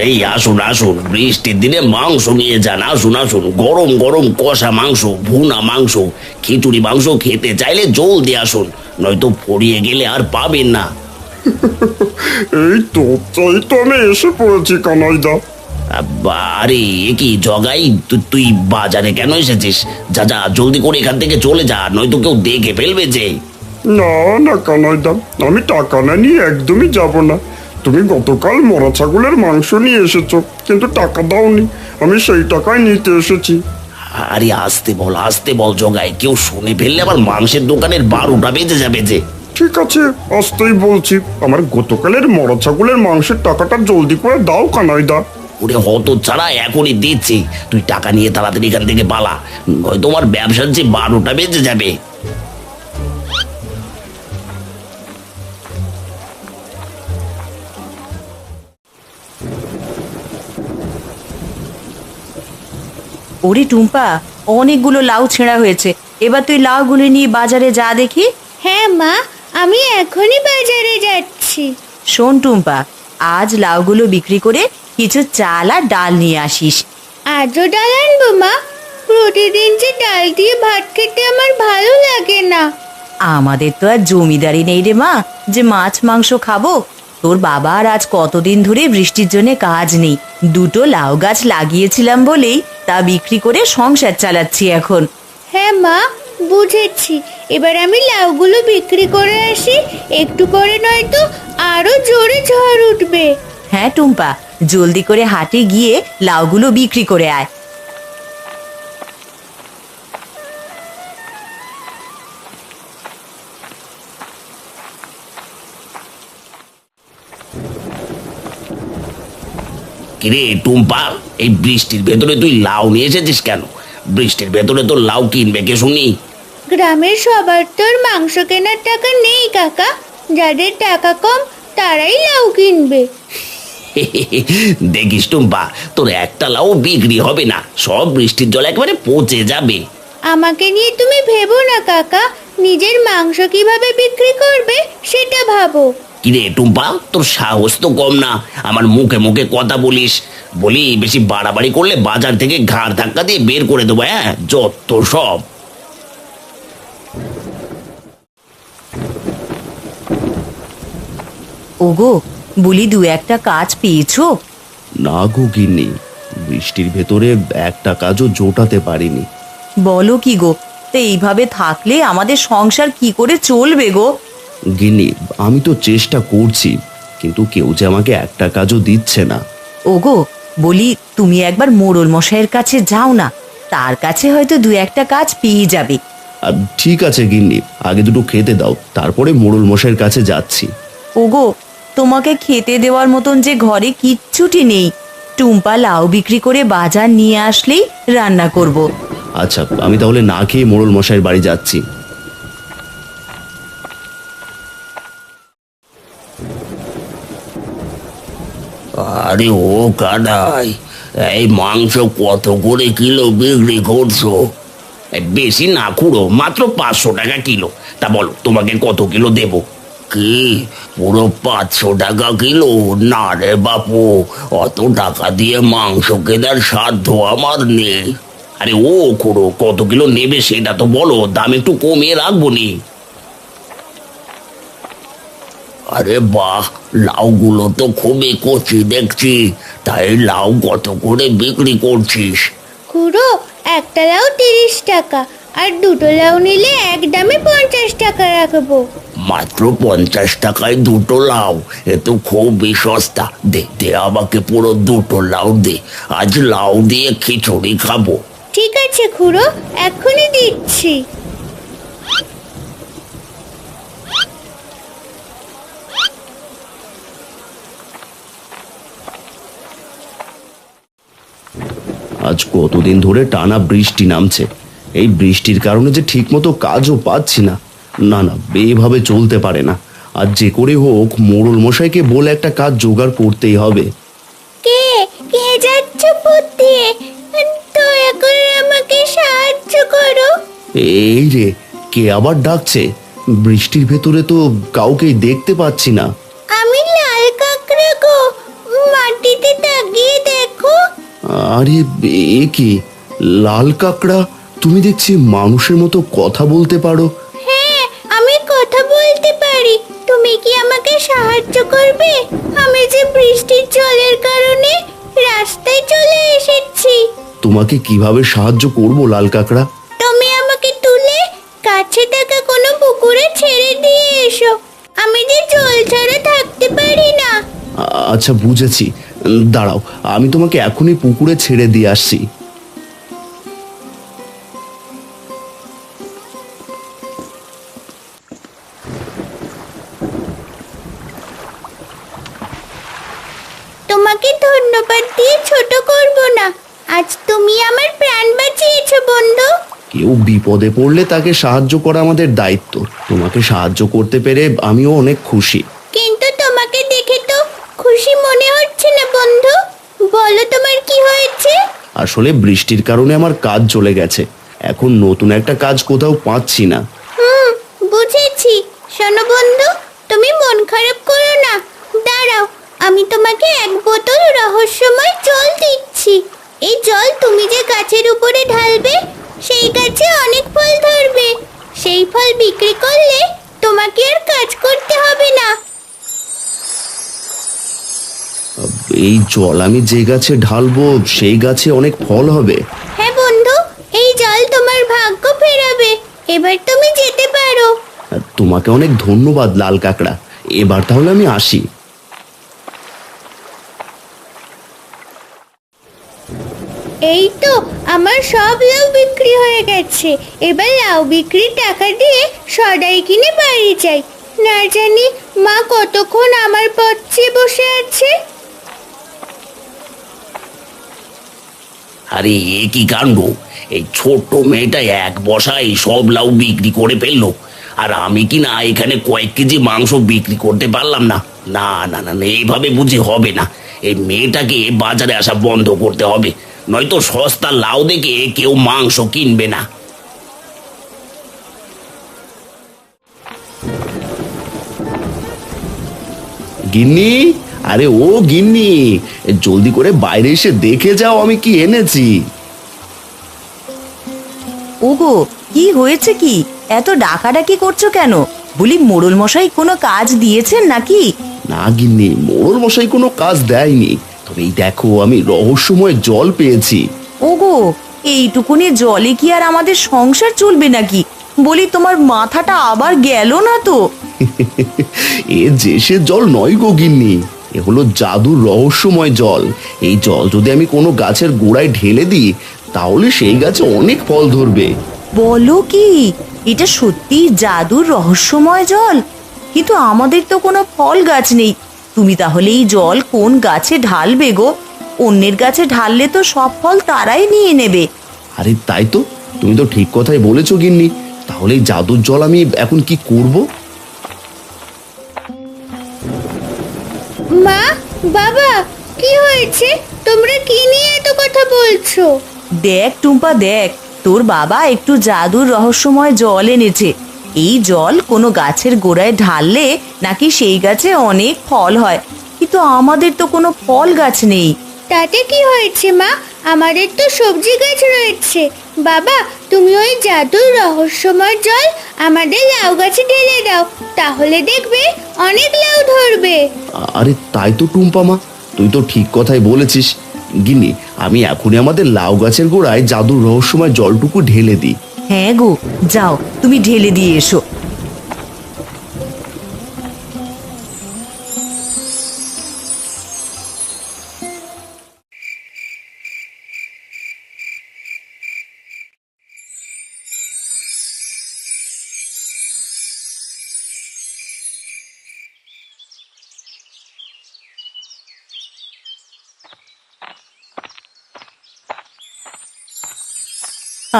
এই আসুন আসুন, বৃষ্টির দিনে মাংস নিয়ে যান। আসুন আসুন, গরম গরম কষা মাংস, ভুনা মাংস, খিচুড়ি মাংস খেতে চাইলে জলদি আসুন, নয়তো ফুরিয়ে গেলে আর পাবেন না। এই তো আমি এসে পড়েছি কানাইদা। আরে এ কি জগাই, তুই বাজারে কেন এসেছিস? যা যা, জলদি করে এখান থেকে চলে যা, নয়তো কেউ দেখে ফেলবে যে। না না কানাইদা, আমি টাকা না নিয়ে একদমই যাব না। তুমি গতকাল মরা ছাগলের মাংস নিয়ে এসেছো, কিন্তু টাকা দাওনি। আমি সেই টাকায় নিতে এসেছি। আরে আসতে বল জগাই, কেউ শুনে ফেললে আবার মাংসের দোকানের 12টা বেজে যাবে যে। ঠিক আছে, আসতেই বলছি। আমার গতকালের মরা ছাগলের মাংসের টাকাটা জলদি করে দাও কানাইদা। ওরে হত ছাড়া, এখনই দিচ্ছি। তুই টাকা নিয়ে তাড়াতাড়ি এখান থেকে পালা, নয়তো তোমার ব্যবসার যে 12টা বেজে যাবে। ওরে টুম্পা, অনেকগুলো লাউ ছেঁড়া হয়েছে, এবার তুই লাউগুলো নিয়ে বাজারে যা দেখি। হ্যাঁ মা, আমি এখনই বাজারে যাচ্ছি। শোন টুম্পা, আজ লাউগুলো বিক্রি করে কিছু চাল আর ডাল নিয়ে আসিস। আজও ডাল আনবো মা? প্রতিদিন যে ডাল দিয়ে ভাত খেতে আমার ভালো লাগে না। আমাদের তো আর জমিদারি নেই রে মা, যে মাছ মাংস খাবো। তোর বাবার আজ কতদিন ধরে বৃষ্টির জন্য কাজ নেই, দুটো লাউ গাছ লাগিয়েছিলাম বলেই তা বিক্রি করে সংসার চালাচ্ছি এখন। হ্যাঁ মা, বুঝেছি। এবার আমি লাউগুলো বিক্রি করে আসি, একটু পরে নয়তো আরো জোরে ঝড় উঠবে। হ্যাঁ টুম্পা, জলদি করে হাটে গিয়ে লাউগুলো বিক্রি করে আয়। কিরে টুম্পা, এই বৃষ্টির ভেতরে তুই লাউ নিয়ে এসেছিস কেন? বৃষ্টির ভেতরে তো লাউ কিনবে কে শুনি? গ্রামের সবার তো আর মাংস কেনার টাকা নেই কাকা। যাদের টাকা কম তারাই লাউ কিনবে। দেখিস টুম্পা, তোর একটা লাউ বিক্রি হবে না, সব বৃষ্টির জল একেবারে পচে যাবে। আমাকে নিয়ে তুমি ভেবো না কাকা, নিজের মাংস কিভাবে বিক্রি করবে সেটা ভাবো। কিরে টুম্পা, তোর সাহস তো কম না, আমার মুখে মুখে কথা বলিস। বলি বেশি বাড়াবাড়ি করলে বাজার থেকে ঘাড় ধাক্কা দিয়ে বের করে দেবো। হ্যাঁ, যত সব। ওগো, বলি দু একটা কাজ পেয়েছো? না গো গিন্নি, বৃষ্টির ভেতরে একটা কাজও জোটাতে পারিনি। বলো কি গো, তো এইভাবে থাকলে আমাদের সংসার কি করে চলবে গো? গিন্নি, আমি তো চেষ্টা করছি, কিন্তু কেউ যে আমাকে একটা কাজও দিচ্ছে না। ওগো, বলি তুমি একবার মোড়ল মশাইয়ের কাছে যাও না, তার কাছে হয়তো দু একটা কাজ পেয়ে যাবে। আর ঠিক আছে গিন্নি, আগে দুটো খেতে দাও, তারপরে মোড়ল মশাইয়ের কাছে যাচ্ছি। ওগো, তোমাকে খেতে দেওয়ার মতন যে ঘরে কিচ্ছুটি নেই। টুম্পা লাউ বিক্রি করে বাজার নিয়ে আসলেই রান্না করব। আচ্ছা, আমি তাহলে না খেয়ে মোড়ল মশাইয়ের বাড়ি যাচ্ছি। আরে ও কানাই, এই মাংস কত করে কিলো বিক্রি করছো? বেশি না খুঁড়ো, মাত্র 500 টাকা কিলো। তা বলো, তোমাকে কত কিলো দেব? কি পুরো 500 টাকা কিলো? না রে বাপু, অত টাকা দিয়ে মাংস কেনার সাধ্য আমার নেই। আরে ও খুঁড়ো, কত কিলো নেবে সেটা তো বলো, দাম একটু কমিয়ে রাখবো নি। আরে বাহ, লাউগুলো তো খুবই কচি দেখছি। তাই লাউ কত করে বিক্রি করছিস? খুড়ো, একটা লাউ 30 টাকা, আর দুটো লাউ নিলে এক দামে 50 টাকা রাখবো। মাত্র 50 টাকায় দুটো লাউ? এ তো খুবই সস্তা। দে দে, আমাকে পুরো দুটো লাউ দে, আজ লাউ দিয়ে খিচুড়ি খাবো। ঠিক আছে খুড়ো, এক্ষুনি দিচ্ছি। আজ কতদিন ধরে টানা বৃষ্টি নামছে, এই বৃষ্টির কারণে যে ঠিকমতো কাজও পাচ্ছি না। না না, এভাবে চলতে পারে না। আর যে করে হোক মোড়ল মশাইকে বলে একটা কাজ জোগাড় করতেই হবে। কে কে যাচ্ছ পড়তে? দয়া করে আমাকে সাহায্য করো। এই রে, কে আবার ডাকছে? বৃষ্টির ভেতরে তো কাউকেই দেখতে পাচ্ছি না। আমি লাল কাকড়া গো, মাটিতে দাগ আরে এ কি, লাল কাকড়া, তুমি দেখছি মানুষের মতো কথা বলতে পারো। হ্যাঁ, আমি কথা বলতে পারি। তুমি কি আমাকে সাহায্য করবে? আমি যে বৃষ্টির জলের কারণে রাস্তায় চলে এসেছি। তোমাকে কিভাবে সাহায্য করব লাল কাকড়া? তুমি আমাকে তুলে কাছে থাকা কোনো পুকুরে ছেড়ে দিয়ে এসো। আমি যে জল ছাড়া থাকতে পারি না। আচ্ছা বুঝেছি, দাঁড়াও, আমি তোমাকে এখনই পুকুরে ছেড়ে দিয়ে আসছি। তোমাকে ধন্যবাদ দিয়ে ছোট করব না। আজ তুমি আমার প্রাণ বাঁচিয়েছো বন্ধু। কেউ বিপদে পড়লে তাকে সাহায্য করা আমাদের দায়িত্ব। তোমাকে সাহায্য করতে পেরে আমিও অনেক খুশি। কিন্তু তোমাকে দেখে তো খুশি মনে হচ্ছে না বন্ধু। বলো তোমার কি হয়েছে? আসলে বৃষ্টির কারণে আমার কাজ চলে গেছে, এখন নতুন একটা কাজ কোথাও পাচ্ছি না। বুঝেছি। শোনো বন্ধু, তুমি মন খারাপ করো না। দাঁড়াও, আমি তোমাকে এক বোতল রহস্যময় জল দিচ্ছি। এই জল তুমি যে গাছের উপরে ঢালবে, সেই গাছে অনেক ফল ধরবে। সেই ফল বিক্রি করলে তোমাকে আর কাজ করতে হবে না। এই জল আমি যে গাছে ঢালবো সেই গাছে অনেক ফল হবে? হ্যাঁ বন্ধু, এই জল তোমার ভাগ্য ফেরাবে। এবার তুমি যেতে পারো। তোমাকে অনেক ধন্যবাদ লাল কাকড়া, এবার তাহলে আমি আসি। এই তো আমার সব লাউ বিক্রি হয়ে গেছে। এবার লাউ বিক্রির টাকা দিয়ে সদাই কিনে বাড়ি যাই। না জানি মা কতক্ষণ আমার পথ চেয়ে বসে আছে। আরে এ কি কাণ্ড! এই ছোট্ট মেয়েটা এক বসায় সব লাউ বিক্রি করে ফেললো, আর আমি কি না এখানে কয়েক কেজি মাংস বিক্রি করতে পারলাম না। না না না না, এইভাবে বুঝি হবে না। এই মেয়েটাকে বাজারে আসা বন্ধ করতে হবে, নয়তো সস্তা লাউ দেখে কেউ মাংস কিনবে না। গিন্নি, আরে ও গিন্নি, জলদি করে বাইরে এসে দেখে যাও আমি কি এনেছি। ওগো, কি হয়েছে কি? এত ডাকাডাকি করছো কেন? বলি মোড়ল মশাই কোনো কাজ দিয়েছেন নাকি? না গিন্নি, মোড়ল মশাই কোনো কাজ দেয়নি, তবে এই দেখো আমি রহস্যময় জল পেয়েছি। ওগো, এইটুকুনি জলে কি আর আমাদের সংসার চলবে নাকি? বলি তোমার মাথাটা আবার গেল না তো? এ যে সে জল নয় গো গিন্নি, এ হলো জাদুর রহস্যময় জল। এই জল যদি আমি কোনো গাছের গোড়ায় ঢেলে দিই, তাহলে সেই গাছে অনেক ফল ধরবে। বলো কি? এটা সত্যি জাদুর রহস্যময় জল? কিন্তু আমাদের তো কোনো ফল গাছ নেই। তুমি তাহলে এই জল কোন গাছে ঢালবে গো? অন্যের গাছে ঢাললে তো সব ফল তারাই নিয়ে নেবে। আরে তাই তো, তুমি তো ঠিক কথাই বলেছো গিন্নি। তাহলে এই জাদুর জল আমি এখন কি করব? মা, বাবা, কি হয়েছে? তোমরা কি নিয়ে এত কথা বলছো? দেখ টুম্পা দেখ, তোর বাবা একটু জাদুর রহস্যময় জল এনেছে। এই জল কোনো গাছের গোড়ায় ঢাললে নাকি সেই গাছে অনেক ফল হয়, কিন্তু আমাদের তো কোনো ফল গাছ নেই। তাতে কি হয়েছে মা? আমাদের তো সবজি গাছ রয়েছে। বাবা, তুমি ওই জাদুর রহস্যময় জল আমাদের লাউ গাছে ঢেলে দাও, তাহলে দেখবে অনেক লাউ ধরবে। আরে তাই তো টুম্পা মা, তুই তো ঠিক কথাই বলেছিস। গিন্নি, আমি এখনই আমাদের লাউ গাছের গোড়ায় জাদুর রহস্যময় জলটুকু ঢেলে দিই। হ্যাঁ গো, যাও তুমি ঢেলে দিয়ে এসো।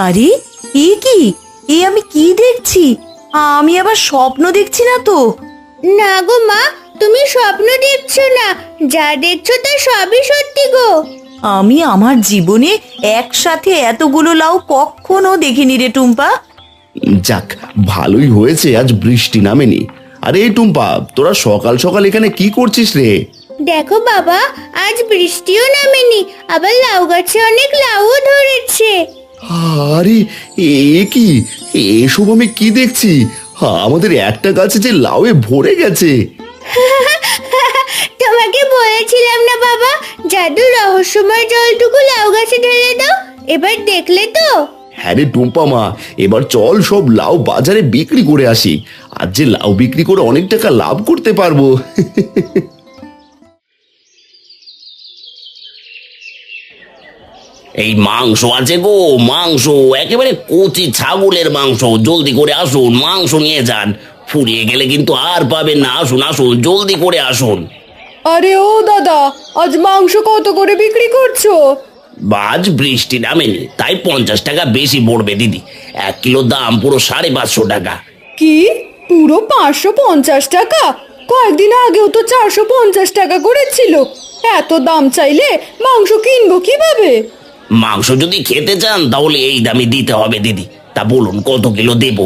আরে এ কি? এ আমি কি দেখছি? আমি আবার স্বপ্ন দেখছি না তো? না গো মা, তুমি স্বপ্ন দেখছো না। যা দেখছো তা সবই সত্যি গো। আমি আমার জীবনে একসাথে এতগুলো লাউ কখনো দেখিনি রে টুম্পা। যাক, ভালোই হয়েছে আজ বৃষ্টি নামেনি। আরে এই টুম্পা, তোরা সকাল সকাল এখানে কি করছিস রে? দেখো বাবা, আজ বৃষ্টিও নামেনি, আবার লাউ গাছে অনেক লাউও ধরেছে। আরে এ কি, এসব আমি কি দেখছি? আমাদের একটা গাছে যে লাউয়ে ভরে গেছে। তোমাকে বলেছিলাম না বাবা, জাদু রহস্যময় জলটুকু লাউ গাছে ঢেলে দাও। এবার দেখলে তো? হ্যাঁ রে টুম্পা মা, এবার চল সব লাউ বাজারে বিক্রি করে আসি। আজ যে লাউ বিক্রি করে অনেক টাকা লাভ করতে পারবো। এই মাংস আছে গো, মাংস একেবারে কচি ছাগলের মাংস, জলদি করে আসুন, মাংস নিয়ে যান। ফুরিয়ে গেলে কিন্তু আর পাবেন না। আসুন আসুন, জলদি করে আসুন। আরে ও দাদা, আজ মাংস কত করে বিক্রি করছো? আজ বৃষ্টি নামেনি, তাই 50 টাকা বেশি পড়বে দিদি। 1 কিলো দাম পুরো 550 টাকা। কি, পুরো 550 টাকা? কয়েকদিন আগেও তো 450 টাকা করেছিল। এত দাম চাইলে মাংস কিনবো কিভাবে? মাংস যদি খেতে চান তাহলে এই দামে দিতে হবে দিদি। তা বলুন কত কিলো দেবো?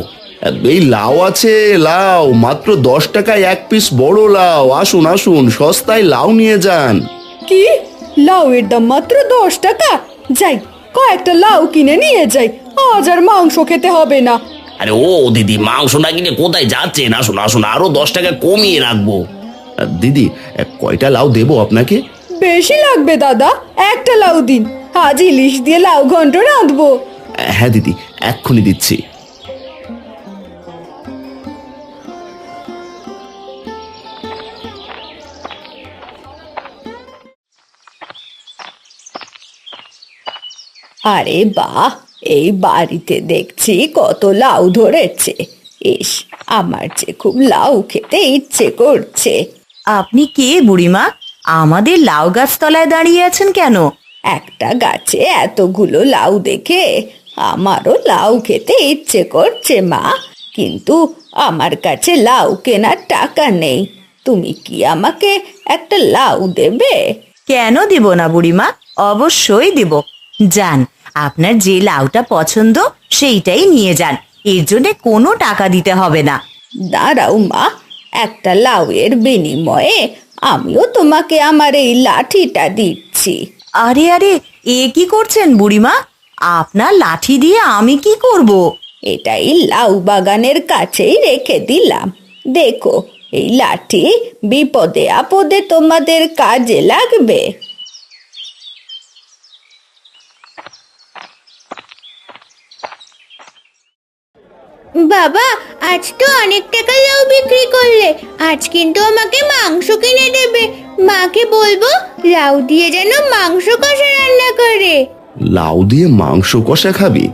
এই লাউ আছে, লাউ মাত্র 10 টাকায় এক পিস বড় লাউ। আসুন আসুন, সস্তায় লাউ নিয়ে যান। কি, লাউয়ের দাম মাত্র 10 টাকা? যাই, কয়েকটা লাউ কিনে নিয়ে যাই, আজ আর মাংস খেতে হবে না। আরে ও দিদি, মাংস না কিনে কোথায় যাচ্ছেন? আসুন আসুন, আরো 10 টাকা কমিয়ে রাখবো। দিদি, কয়টা লাউ দেবো আপনাকে? বেশি লাগবে দাদা, একটা লাউ দিন। আজ ইলিশ দিয়ে লাউ ঘন্ট রাঁধবো। হ্যাঁ দিদি, এক্ষুনি দিচ্ছি। আরে বাহ, এই বাড়িতে দেখছি কত লাউ ধরেছে। ইস, আমার যে খুব লাউ খেতে ইচ্ছে করছে। আপনি কে বুড়িমা? আমাদের লাউ গাছ তলায় দাঁড়িয়ে আছেন কেন? একটা গাছে এতগুলো লাউ দেখে আমারও লাউ খেতে ইচ্ছে করছে মা, কিন্তু আমার কাছে লাউ কেনার টাকা নেই। তুমি কি আমাকে একটা লাউ দেবে? কেন দেব না বুড়িমা, অবশ্যই দেব। যান, আপনার যে লাউটা পছন্দ সেইটাই নিয়ে যান, এর জন্য কোনো টাকা দিতে হবে না। দাঁড়াও মা, একটা লাউয়ের বিনিময়ে আমিও তোমাকে আমার এই লাঠিটা দিচ্ছি। আরে আরে, এ কি করছেন বুড়িমা? আপনার লাঠি দিয়ে আমি কি করব? এটাই লাউ বাগানের কাছেই রেখে দিলাম। দেখো, এই লাঠি বিপদে আপদে তোমাদের কাজে লাগবে। বাবা, আজ তো অনেক টাকা লাউ বিক্রি করলে, আজ কিন্তু আমাকে মাংস কিনে দেবে। মাকে বলবো লাউ দিয়ে যেন মাংস কষা রান্না করে। লাউ দিয়ে মাংস কষা খাবি?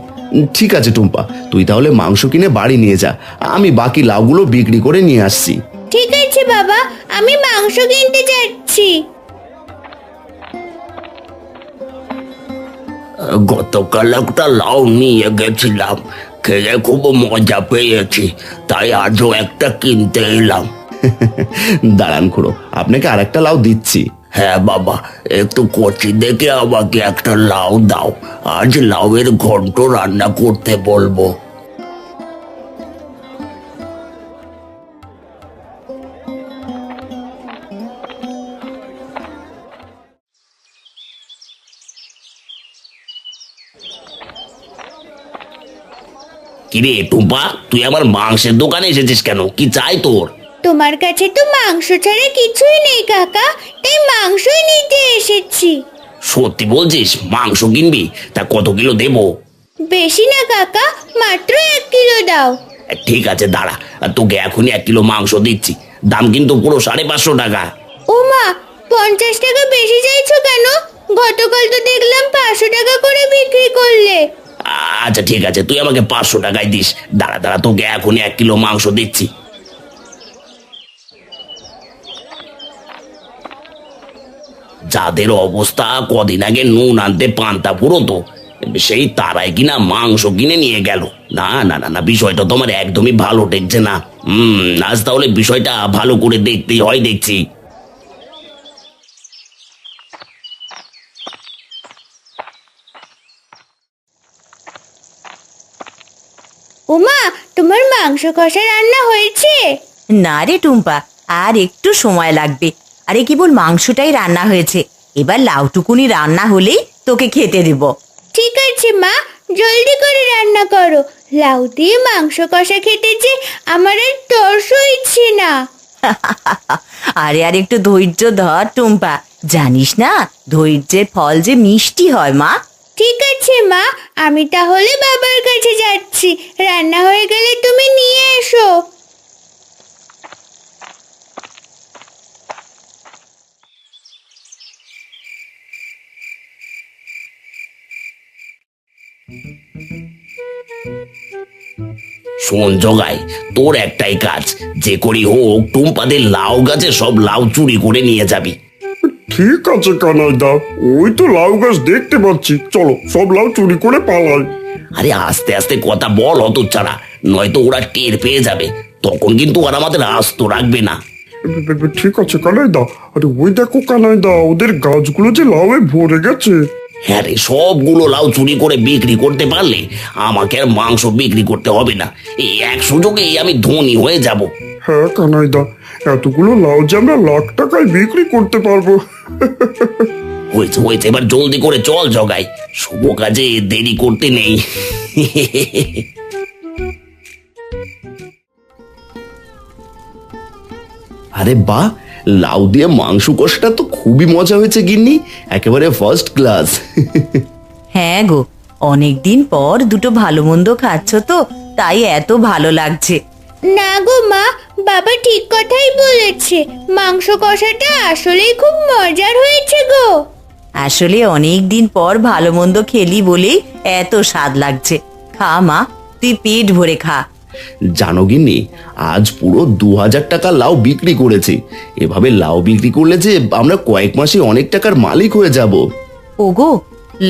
ঠিক আছে টুম্পা, তুই তাহলে মাংস কিনে বাড়ি নিয়ে যা, আমি বাকি লাউগুলো বিক্রি করে নিয়ে আসছি। ঠিক আছে বাবা, আমি মাংস কিনতে যাচ্ছি। গতকাল একটা লাউ নিয়ে গেছিলাম, খেয়ে খুব মজা পেয়েছি, তাই আজও একটা কিনতে এলাম। দাঁড়ান খুড়ো, আপনাকে আর একটা লাউ দিচ্ছি। হ্যাঁ বাবা, একটু কচি দেখে আমাকে একটা লাউ দাও, আজ লাউয়ের ঘন্ট রান্না করতে বলবো। কিরে টুম্পা, তুই আমার মাংসের দোকানে এসেছিস কেন? কি চাই তোর? তোমার কাছে তো মাংস ছাড়া কিছুই নেই কাকা, তাই মাংসই নিতে এসেছি। সত্যি বলছিস? মাংস কিনবি? তা কত কিলো দেবো? বেশি না কাকা, মাত্র 1 কিলো দাও। ঠিক আছে দাঁড়া, তোকে এখনই 1 কিলো মাংস দিচ্ছি। দাম কিন্তু পুরো 550 টাকা। ও মা, 50 টাকা বেশি চাইছো কেন? গতকাল তো দেখলাম 500 টাকা করে বিক্রি করলে। আচ্ছা ঠিক আছে, তুই আমাকে 500 টাকায় দিস। দাঁড়া দাঁড়া, তোকে এখনই 1 কিলো মাংস দিচ্ছি। যাদের অবস্থা কদিন আগে নুন আনতে পান্তা পুরোতো, সেই তারাই কিনা মাংস কিনে নিয়ে গেল। না না না না, বিষয়টা তোমার একদমই ভালো ঠেকছে না। আজ তাহলে বিষয়টা ভালো করে দেখতেই হয় দেখছি। ওমা, তোমার মাংস কষা রান্না হয়েছে? না রে টুম্পা, আর একটু সময় লাগবে। আরে কেবল মাংসটাই রান্না হয়েছে, এবার লাউটুকুনি রান্না হলেই তোকে খেতে দেব। ঠিক আছে মা, জলদি করে রান্না করো। লাউ দিয়ে মাংস কষা খেতে যে আমার আর তর্স হচ্ছে না। আরে আর একটু ধৈর্য ধর টুম্পা, জানিস না ধৈর্যের ফল যে মিষ্টি হয় মা। ঠিক আছে মা, আমি তাহলে বাবার কাছে যাচ্ছি, রান্না হয়ে গেলে তুমি নিয়ে এসো। শোন জগাই, তোর একটাই কাজ, যে করি হোক টুম্পাদের লাউ গাছে সব লাউ চুরি করে নিয়ে যাবি। ঠিক আছে কানাইদা, ওই তো লাউ গাছ দেখতে পাচ্ছি, চলো সব লাউ চুরি করে পালাই। আরে আস্তে আস্তে কথা বল অত ছাড়া, নয়তো ওরা টের পেয়ে যাবে, তখন কিন্তু আর আমাদের আস্ত রাখবে না। ঠিক আছে কানাইদা, আরে ওই দেখো কানাইদা, ওদের গাছগুলো যে লাউয়ে ভরে গেছে। হ্যাঁ রে, সবগুলো লাউ চুরি করে বিক্রি করতে পারলে আমাকে আর মাংস বিক্রি করতে হবে না, এই এক সুযোগেই আমি ধনী হয়ে যাব। হ্যাঁ কানাইদা, এতগুলো লাউ যে আমরা লাখ টাকায় বিক্রি করতে পারবো। হয়েছে হয়েছে, এবার জলদি করে চল জগাই, শুভ কাজে দেরি করতে নেই। আরে বাহ, লাউ দিয়ে মাংস কষাটা তো খুবই মজা হয়েছে গিন্নি, একেবারে ফার্স্ট ক্লাস। হ্যাঁ গো, অনেকদিন পর দুটো ভালো মন্দ খাচ্ছ তো, তাই এত ভালো লাগছে। না গো মা, বাবা ঠিক কথাই বলেছে, মাংস কষাটা আসলেই খুব মজার হয়েছে গো। আসলে অনেক দিন পর ভালো মন্দ খেলি বলেই এত স্বাদ লাগছে। খা মা, তুই পেট ভরে খা। জানো গিন্নি, আজ পুরো 2000 টাকা লাউ বিক্রি করেছি। এভাবে লাউ বিক্রি করলে যে আমরা কয়েক মাসে অনেক টাকার মালিক হয়ে যাব। ওগো,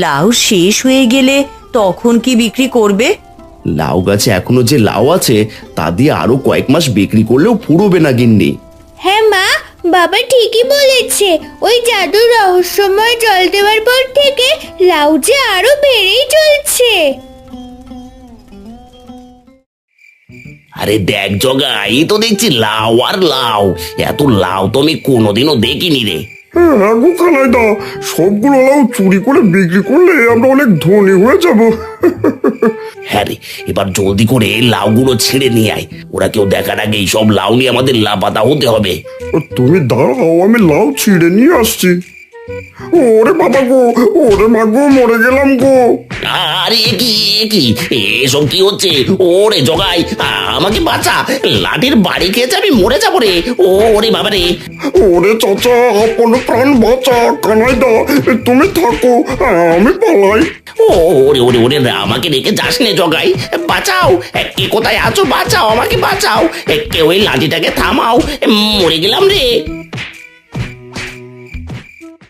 লাউ শেষ হয়ে গেলে তখন কি বিক্রি করবে? লাউ গাছে এখনো যে লাউ আছে তা দিয়ে আরো কয়েক মাস বিক্রি করলেও ফুরোবে না গিন্নি। হ্যাঁ মা, বাবা ঠিকই বলেছে, ওই জাদুর রহস্যময় জল দেওয়ার পর থেকে লাউ যে আরো বেড়েই চলছে। আরে দেখ জগাই, এই তো দেখছি লাউ আর লাউ, এত লাউ তো আমি কোনোদিনও দেখিনি রে। হ্যাঁ গো কানাইদা, সবগুলো লাউ চুরি করে বিক্রি করলে আমরা অনেক ধনী হয়ে যাব। হ্যাঁ রে, এবার জলদি করে লাউগুলো ছেড়ে নিয়ে আয়, ওরা কেউ দেখার আগে এই সব লাউ নিয়ে আমাদের লাপাতা হতে হবে। তুমি দাঁড়াও, আমি লাউ ছিঁড়ে নিয়ে আসছি। ওরে বাবা গো, ওরে মা গো, মরে গেলাম গো। আরে এ কি এসব কি হচ্ছে? ওরে জগাই, আমাকে বাঁচা, লাঠির বাড়ি খেয়েছে, আমি মরে যাবো রে। ওরে বাবা রে। ওরে চাচা, আপন প্রাণ বাঁচা। কানাইদা তুমি থাকো, আমি পালাই। ওরে ওরে ওরে, আমাকে রেখে যাস নে জগাই, বাঁচাও, কে কোথায় আছো? বাঁচাও, আমাকে বাঁচাও, কেউ ওই লাঠিটাকে থামাও, মরে গেলাম রে।